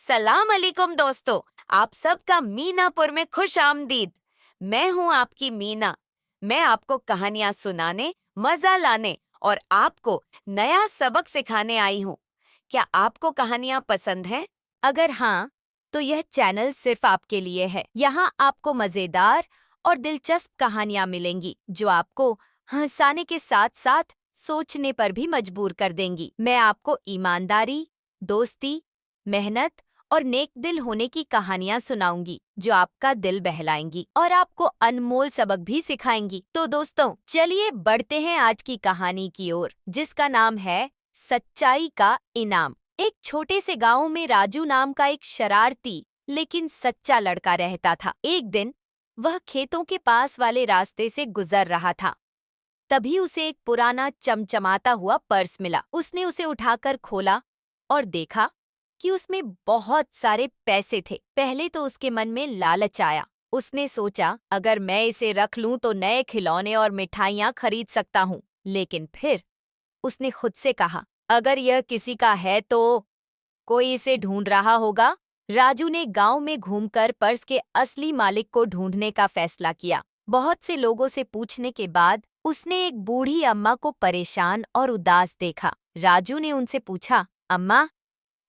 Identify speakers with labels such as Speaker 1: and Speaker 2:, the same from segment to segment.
Speaker 1: सलाम अलैकुम दोस्तों। आप सबका मीनापुर में खुश आमदीद। मैं हूँ आपकी मीना। मैं आपको कहानियाँ सुनाने, मजा लाने और आपको नया सबक सिखाने आई हूँ। क्या आपको कहानियाँ पसंद हैं? अगर हाँ, तो यह चैनल सिर्फ आपके लिए है। यहाँ आपको मजेदार और दिलचस्प कहानियाँ मिलेंगी जो आपको हंसाने के साथ साथ सोचने पर भी मजबूर कर देंगी। मैं आपको ईमानदारी, दोस्ती, मेहनत और नेक दिल होने की कहानियां सुनाऊंगी जो आपका दिल बहलाएंगी और आपको अनमोल सबक भी सिखाएंगी। तो दोस्तों, चलिए बढ़ते हैं आज की कहानी की ओर, जिसका नाम है सच्चाई का इनाम। एक छोटे से गांव में राजू नाम का एक शरारती लेकिन सच्चा लड़का रहता था। एक दिन वह खेतों के पास वाले रास्ते से गुजर रहा था। तभी उसे एक पुराना चमचमाता हुआ पर्स मिला। उसने उसे उठाकर खोला और देखा कि उसमें बहुत सारे पैसे थे। पहले तो उसके मन में लालच आया। उसने सोचा, अगर मैं इसे रख लूं तो नए खिलौने और मिठाइयां खरीद सकता हूं। लेकिन फिर उसने खुद से कहा, अगर यह किसी का है तो कोई इसे ढूंढ रहा होगा। राजू ने गांव में घूमकर पर्स के असली मालिक को ढूंढने का फैसला किया। बहुत से लोगों से पूछने के बाद उसने एक बूढ़ी अम्मा को परेशान और उदास देखा। राजू ने उनसे पूछा, अम्मा,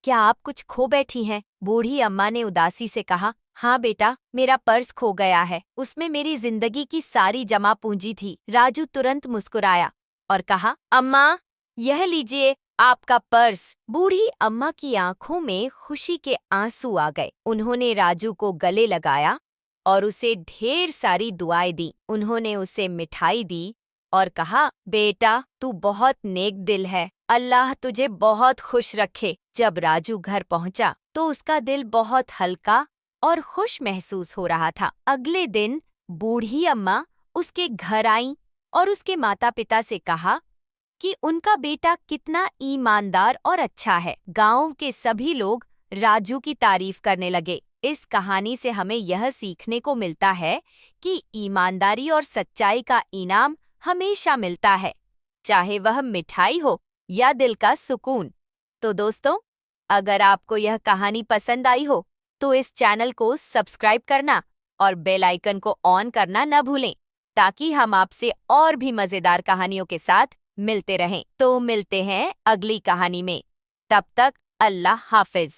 Speaker 1: क्या आप कुछ खो बैठी हैं? बूढ़ी अम्मा ने उदासी से कहा, हाँ बेटा, मेरा पर्स खो गया है। उसमें मेरी जिंदगी की सारी जमा पूंजी थी। राजू तुरंत मुस्कुराया और कहा, अम्मा, यह लीजिए आपका पर्स। बूढ़ी अम्मा की आंखों में खुशी के आंसू आ गए। उन्होंने राजू को गले लगाया और उसे ढेर सारी दुआएं दी। उन्होंने उसे मिठाई दी और कहा, बेटा, तू बहुत नेक दिल है। अल्लाह तुझे बहुत खुश रखे। जब राजू घर पहुंचा तो उसका दिल बहुत हल्का और खुश महसूस हो रहा था। अगले दिन बूढ़ी अम्मा उसके घर आईं और उसके माता पिता से कहा कि उनका बेटा कितना ईमानदार और अच्छा है। गांव के सभी लोग राजू की तारीफ करने लगे। इस कहानी से हमें यह सीखने को मिलता है कि ईमानदारी और सच्चाई का इनाम हमेशा मिलता है, चाहे वह मिठाई हो या दिल का सुकून। तो दोस्तों, अगर आपको यह कहानी पसंद आई हो तो इस चैनल को सब्सक्राइब करना और बेल आइकन को ऑन करना न भूलें, ताकि हम आपसे और भी मजेदार कहानियों के साथ मिलते रहें। तो मिलते हैं अगली कहानी में। तब तक अल्लाह हाफिज।